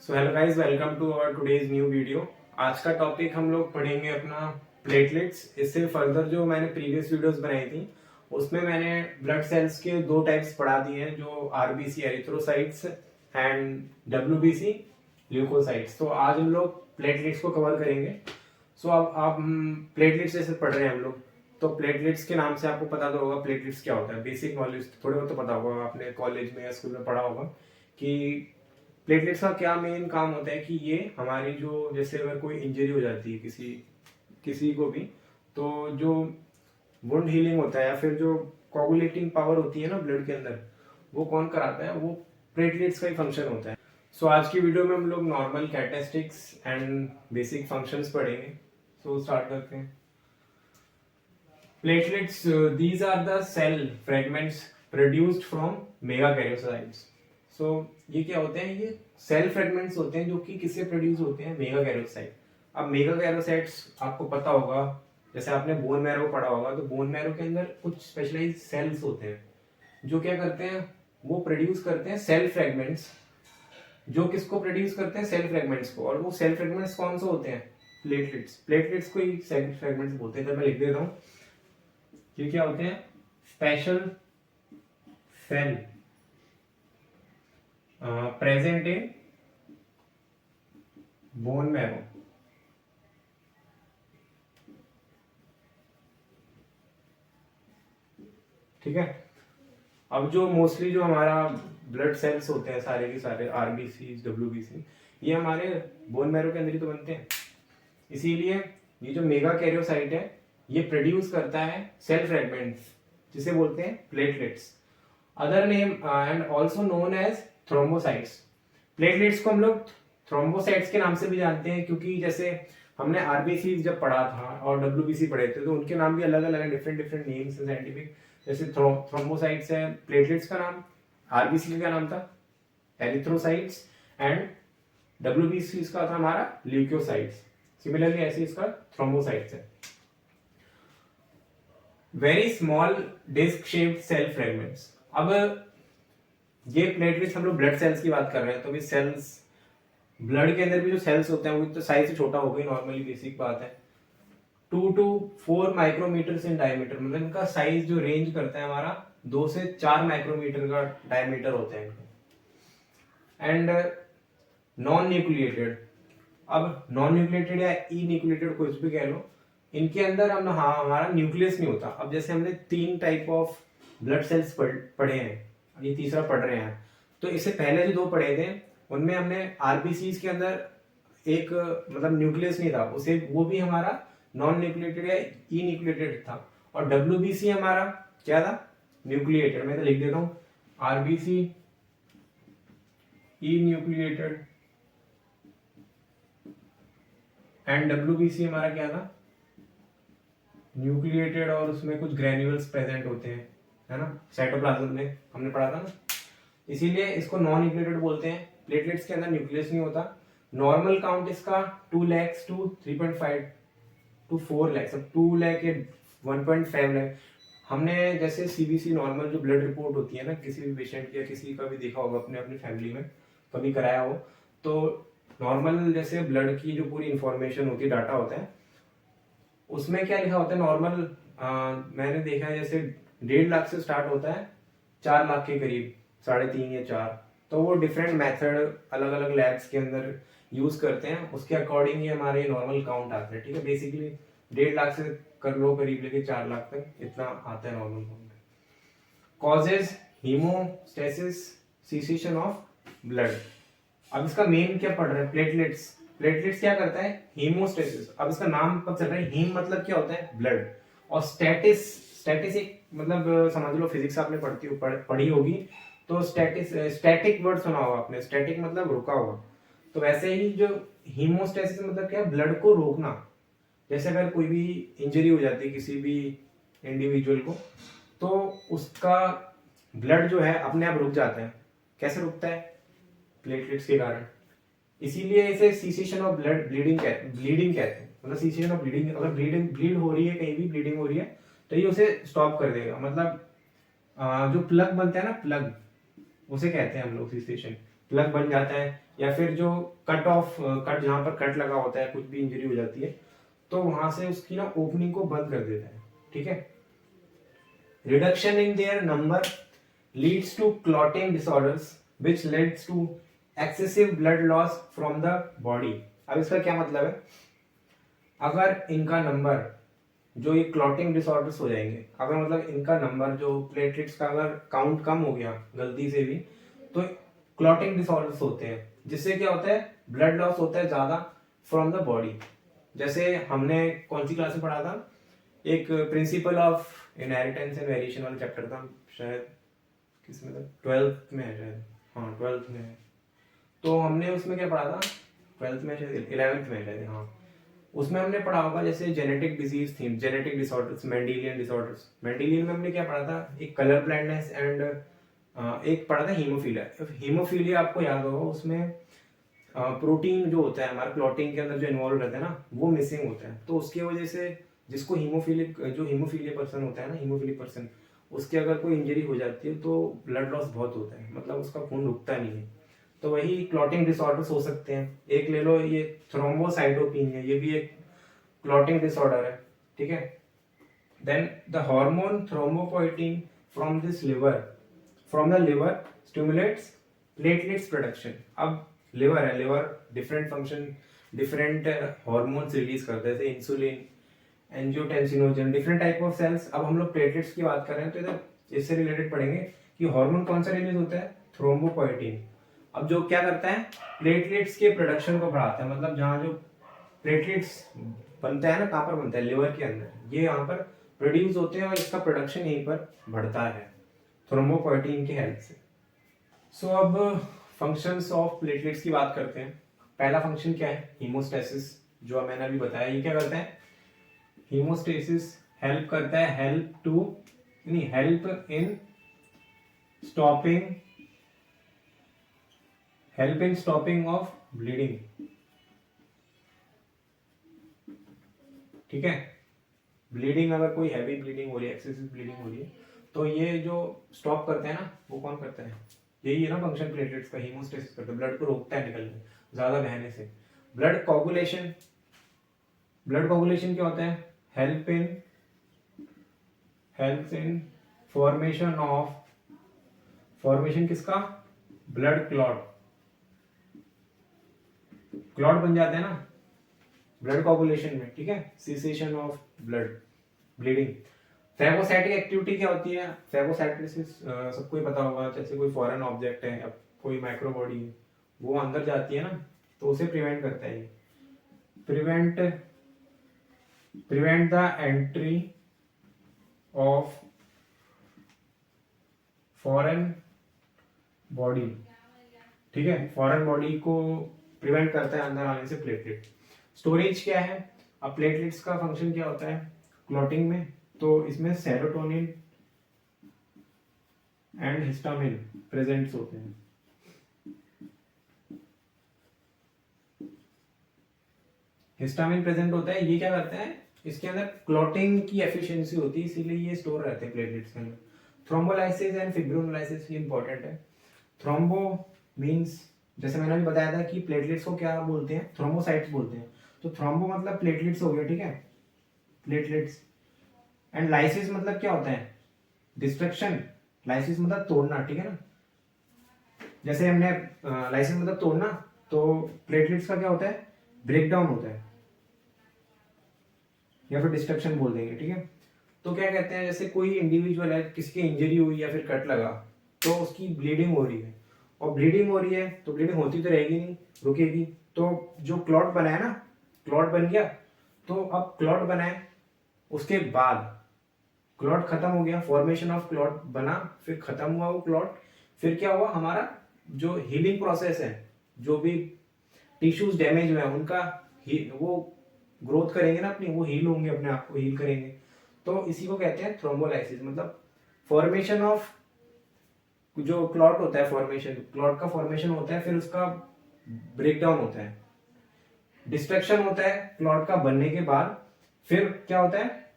So hello guys, welcome to our today's new video. आज का topic हम लोग पढ़ेंगे अपना प्लेटलेट्स। इससे फर्दर जो मैंने प्रीवियस वीडियोस बनाई थी उसमें मैंने ब्लड सेल्स के दो टाइप्स पढ़ा दिए हैं, जो RBC erythrocytes and WBC leukocytes. तो आज हम लोग प्लेटलेट्स को कवर करेंगे। सो अब आप प्लेटलेट्स जैसे पढ़ रहे हैं हम लोग, तो प्लेटलेट्स के नाम से आपको पता तो होगा प्लेटलेट्स क्या होता है। बेसिक नॉलेज थोड़े बहुत तो पता होगा, आपने कॉलेज में या स्कूल में पढ़ा होगा कि प्लेटलेट्स का क्या मेन काम होता है कि ये हमारी जो, जैसे अगर कोई इंजरी हो जाती है किसी किसी को भी, तो जो वुंड हीलिंग होता है या फिर जो कोगुलेटिंग पावर होती है ना ब्लड के अंदर, वो कौन कराता है? वो प्लेटलेट्स का ही फंक्शन होता है। सो आज की वीडियो में हम लोग normal characteristics and basic functions पढ़ेंगे। सो स्टार्ट करते हैं। Platelets, these are the cell fragments produced from megakaryocytes। सो ये क्या होते हैं? ये सेल फ्रेगमेंट्स होते हैं जो कि किससे प्रोड्यूस होते हैं? मेगाकैरियोसाइट। अब मेगाकैरियोसाइट्स आपको पता होगा, जैसे आपने बोन मैरो पढ़ा होगा, तो बोन मैरो के अंदर कुछ स्पेशलाइज्ड सेल्स होते हैं जो क्या करते हैं? वो प्रोड्यूस करते हैं सेल फ्रेगमेंट्स। जो किसको प्रोड्यूस करते हैं? सेल फ्रेगमेंट्स को। और वो सेल फ्रेगमेंट्स कौन से होते हैं? प्लेटलेट्स। प्लेटलेट्स को ही सेल फ्रेगमेंट्स बोलते हैं। तो मैं लिख देता हूँ, ये क्या होते हैं? Special cell present in bone marrow. ठीक है। अब जो मोस्टली जो हमारा ब्लड सेल्स होते हैं सारे के सारे, आरबीसी डब्ल्यूबीसी, ये हमारे बोन मैरो के अंदर ही तो बनते हैं। इसीलिए ये जो मेगा कैरियोसाइट है ये प्रोड्यूस करता है सेल फ्रेगमेंट्स जिसे बोलते हैं platelets. Other name and also known as thrombocytes. Platelets को हम लोग थ्रोम्बोसाइट्स के नाम से भी जानते हैं, क्योंकि जैसे हमने आरबीसी जब पढ़ा था और डब्ल्यूबीसी पढ़े थे तो उनके नाम भी अलग अलग है, डिफरेंट डिफरेंट नेम्स हैं साइंटिफिक। जैसे थ्रोम्बोसाइट्स है प्लेटलेट्स का नाम, आरबीसी का नाम था एरिथ्रोसाइट्स एंड डब्ल्यूबीसी का था हमारा ल्यूकोसाइट्स। सिमिलरली ऐसे इसका थ्रोम्बोसाइट्स है। Very small disc shaped cell fragments. अब ये प्लेटलेट्स, हम लोग ब्लड सेल्स की बात कर रहे हैं, तो भी सेल्स, ब्लड के अंदर भी जो सेल्स होते हैं वो तो साइज से छोटा हो गई, नॉर्मली बेसिक बात है। 2 to 4 माइक्रोमीटर इन डायमीटर, मतलब इनका साइज जो रेंज करता है हमारा 2 से 4 माइक्रोमीटर का डायमीटर होता है इनका। And non nucleated. अब नॉन न्यूक्लिएटेड या ई न्यूक्लिएटेड कुछ भी कह लो, इनके अंदर हम हमारा न्यूक्लियस नहीं होता। अब जैसे हमने 3 टाइप ऑफ ब्लड सेल्स पढ़े हैं, ये तीसरा पढ़ रहे हैं, तो इससे पहले जो 2 पढ़े थे उनमें हमने आरबीसी के अंदर एक मतलब न्यूक्लियस नहीं था, उसे वो भी हमारा नॉन न्यूक्लिएटेड या ई न्यूक्लिएटेड था। और डब्ल्यूबीसी हमारा क्या था? न्यूक्लिएटेड। मैं तो लिख देता हूँ RBC E nucleated and WBC हमारा क्या था? न्यूक्लिएटेड। और उसमें कुछ ग्रेन्यूल्स प्रेजेंट होते हैं, है ना, साइटोप्लाज्म में हमने पढ़ा था ना, इसीलिए इसको नॉन न्यूक्लिएटेड बोलते हैं। प्लेटलेट्स के अंदर न्यूक्लियस नहीं होता। नॉर्मल काउंट इसका 2 लाख टू 3.5 टू 4 लाख, सब 2 लाख या 1.5 लाख। हमने जैसे सीबीसी नॉर्मल जो ब्लड रिपोर्ट होती है ना, किसी भी पेशेंट की या किसी का भी देखा होगा अपने अपनी फैमिली में, कभी कराया हो, तो नॉर्मल जैसे ब्लड की जो पूरी इंफॉर्मेशन होती है, डाटा होता है, उसमें क्या लिखा होता है नॉर्मल, मैंने देखा है जैसे 1.5 लाख से स्टार्ट होता है 4 लाख के करीब, 3.5 या 4। तो वो डिफरेंट मेथड अलग अलग लैब्स के अंदर यूज करते हैं, उसके अकॉर्डिंग ही हमारे नॉर्मल काउंट आता है। ठीक है, बेसिकली 1.5 लाख से कर लो करीब लेके 4 लाख तक, इतना आता है normal count. Causes haemostasis, cessation of blood. अब इसका मेन क्या पढ़ रहे हैं? प्लेटलेट्स। प्लेटलेट्स क्या करता है? हीमोस्टेसिस। अब इसका नाम कब चल रहा है? हीम मतलब क्या होता है? ब्लड। और स्टेटिस, स्टेटिस एक मतलब समझ लो फिजिक्स आपने पढ़ी होगी, तो स्टैटिक वर्ड सुना होगा आपने। स्टैटिक मतलब रुका हुआ। तो वैसे ही जो हीमोस्टेसिस मतलब क्या है? ब्लड को रोकना। जैसे अगर कोई भी इंजरी हो जाती है किसी भी इंडिविजुअल को, तो उसका ब्लड जो है अपने आप रुक जाता है। कैसे रुकता है? प्लेटलेट्स के कारण। इसीलिए इसे सीसेशन ऑफ ब्लीडिंग कहते हैं। मतलब सीसेशन ऑफ ब्लीडिंग, अगर ब्लीड हो रही है, कहीं भी ब्लीडिंग हो रही है, तो ये उसे स्टॉप कर देगा। मतलब जो प्लग बनता है ना, प्लग, उसे कहते हैं हम लोग सीसेशन। प्लग बन जाता है, या फिर जो कट जहाँ पर कट लगा होता है, कुछ भी इंजरी हो जाती है तो वहां से उसकी ना ओपनिंग को बंद कर देता है, ठीक है। Reduction in their number leads to clotting disorders which leads to excessive blood loss from the body. अब इसका क्या मतलब है, अगर इनका नंबर, जो ये क्लॉटिंग डिसऑर्डर्स हो जाएंगे, अगर मतलब इनका नंबर जो प्लेटलेट्स का अगर काउंट कम हो गया गलती से भी, तो क्लॉटिंग डिसऑर्डर्स होते हैं, जिससे क्या होता है, ब्लड लॉस होता है ज्यादा फ्रॉम द बॉडी। जैसे हमने कौन सी क्लास में पढ़ा था, एक principle of inheritance and variation वाला चैप्टर था, शायद किसमें था, 12th में है शायद, हाँ 12th में है। तो हमने उसमें क्या पढ़ा था, 12th में शायद, 11th में शायद, हाँ उसमें हमने पढ़ा होगा जैसे जेनेटिक डिजीज थी, genetic disorders, Mendelian disorders. Mendelian में हमने क्या पढ़ा था, एक कलर ब्लाइंडनेस एंड एक पढ़ा था हीमोफीलिया। हीमोफीलिया आपको याद होगा, उसमें प्रोटीन जो होता है हमारे क्लॉटिंग के अंदर जो इन्वॉल्व रहता है ना, वो मिसिंग होता है, तो उसकी वजह से जिसको हीमोफीलिया पर्सन होता है ना, हीमोफीलिक पर्सन, उसके अगर कोई इंजरी हो जाती है तो ब्लड लॉस बहुत होता है, मतलब उसका खून रुकता नहीं है। तो वही क्लॉटिंग डिसऑर्डर्स हो सकते हैं। एक ले लो ये थ्रोम्बोसाइटोपिनिया, ये भी एक क्लॉटिंग डिसऑर्डर है, ठीक है। Then the hormone thrombopoietin from the liver stimulates platelets production. अब लिवर है, liver different function, different hormones release करते हैं, जैसे insulin, angiotensinogen, different type of cells. अब हम लोग प्लेटलेट्स की बात कर रहे हैं तो इधर इससे रिलेटेड पढ़ेंगे कि हार्मोन कौन सा रिलीज होता है, थ्रोम्बोपोएटिन। अब जो क्या करता है, प्लेटलेट्स के प्रोडक्शन को बढ़ाता है, मतलब जहाँ जो प्लेटलेट्स बनता है ना, कहाँ पर बनता है, लिवर के अंदर, ये यहाँ पर प्रोड्यूस होते हैं और इसका प्रोडक्शन यहीं पर बढ़ता है थ्रोम्बोपोएटिन की हेल्प से। सो अब फंक्शंस ऑफ प्लेटलेट्स की बात करते हैं। पहला फंक्शन क्या है, हीमोस्टेसिस, जो मैंने अभी बताया। ये क्या करता है, हीमोस्टेसिस हेल्प करता है, help in stopping of bleeding, ठीक है। ब्लीडिंग, अगर कोई हैवी ब्लीडिंग हो रही है, एक्सेसिव ब्लीडिंग हो रही है, तो ये जो स्टॉप करते हैं ना, वो कौन करता है, यही है ना फंक्शन प्लेटलेट्स का, हीमोस्टेसिस करता है, ब्लड को रोकता है निकलने, ज्यादा बहने से। ब्लड कोगुलेशन क्या होता है, हेल्प इन फॉर्मेशन किसका, ब्लड क्लॉट बन जाते हैं ना ब्लड कोगुलेशन में, ठीक है, cessation of bleeding. Phagocytic activity क्या होती है, फेगोसाइटोसिस सबको ही पता होगा, जैसे कोई फॉरेन ऑब्जेक्ट है या कोई माइक्रो बॉडी है, वो अंदर जाती है ना, तो उसे प्रिवेंट करता है। Prevent the entry of foreign body, ठीक है, फॉरेन बॉडी को प्रिवेंट करता है अंदर आने से प्लेटलेट। स्टोरेज क्या है, अब प्लेटलेट्स का फंक्शन क्या होता है क्लॉटिंग में, तो इसमें सेरोटोनिन एंड हिस्टामिन प्रेजेंट्स होते हैं। हिस्टामिन प्रेजेंट होता है, ये क्या करता है, इसके अंदर क्लॉटिंग की एफिशिएंसी होती है, इसीलिए ये स्टोर रहते हैं प्लेटलेट्स के अंदर। थ्रोम्बोलाइसिस एंड फिब्रिनोलाइसिस, ये इंपॉर्टेंट है। थ्रोम्बो मींस, जैसे मैंने अभी बताया था कि प्लेटलेट्स को क्या बोलते हैं, थ्रोम्बोसाइट्स बोलते हैं। तो थ्रोम्बो मतलब प्लेटलेट्स हो गया, ठीक है, प्लेटलेट्स। एंड लाइसिस मतलब क्या होता है, डिस्ट्रक्शन, लाइसिस मतलब तोड़ना, ठीक है ना। जैसे हमने लाइसिस मतलब तोड़ना, तो प्लेटलेट्स का क्या होता है, ब्रेक डाउन होता है, या फिर डिस्ट्रक्शन बोल देंगे, ठीक है। तो क्या कहते हैं, जैसे कोई इंडिविजुअल है, किसी की इंजरी हुई या फिर कट लगा, तो उसकी ब्लीडिंग हो रही है, और ब्लीडिंग हो रही है तो ब्लीडिंग होती तो रहेगी नहीं, रुकेगी। तो जो क्लॉट बना है ना, क्लॉट बन गया, तो अब क्लॉट बना है, उसके बाद क्लॉट खत्म हो गया, फॉर्मेशन ऑफ क्लॉट बना, फिर खत्म हुआ वो क्लॉट, फिर क्या हुआ, हमारा जो हीलिंग प्रोसेस है, जो भी टिश्यूज डैमेज हुए हैं उनका वो ग्रोथ करेंगे ना अपनी, वो हील होंगे, अपने आप को हील करेंगे। तो इसी को कहते हैं थ्रोम्बोलाइसिस, मतलब फॉर्मेशन ऑफ जो क्लॉट होता है, फॉर्मेशन, क्लॉट का फॉर्मेशन होता है, फिर उसका ब्रेक डाउन होता है, डिस्ट्रक्शन होता है क्लॉट का बनने के बाद, फिर क्या होता है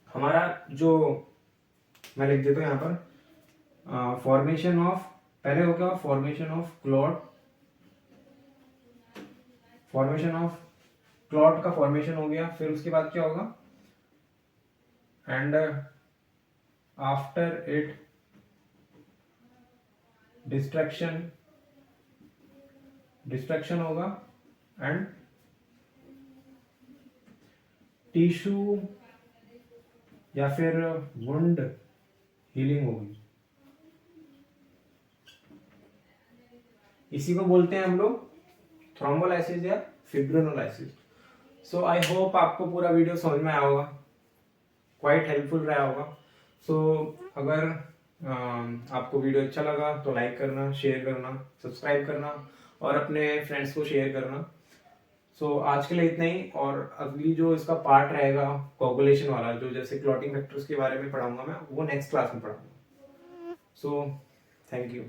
हमारा जो, मैं लिख देता हूँ यहाँ पर, फॉर्मेशन ऑफ पहले हो गया formation of clot, formation of clot का फॉर्मेशन हो गया, फिर उसके बाद क्या होगा, एंड आफ्टर इट डिस्ट्रक्शन होगा, एंड टिश्यू या फिर वुंड हीलिंग होगी। इसी को बोलते हैं हम लोग थ्रोम्बोलाइसिस या फिब्रिनोलाइसिस। सो आई होप आपको पूरा वीडियो समझ में आया होगा, क्वाइट हेल्पफुल रहा होगा। सो अगर आपको वीडियो अच्छा लगा तो लाइक करना, शेयर करना, सब्सक्राइब करना और अपने फ्रेंड्स को शेयर करना। सो आज के लिए इतना ही, और अगली जो इसका पार्ट रहेगा कोगुलेशन वाला, जो जैसे क्लॉटिंग फैक्टर्स के बारे में पढ़ाऊंगा मैं, वो नेक्स्ट क्लास में पढ़ाऊंगा। So thank you.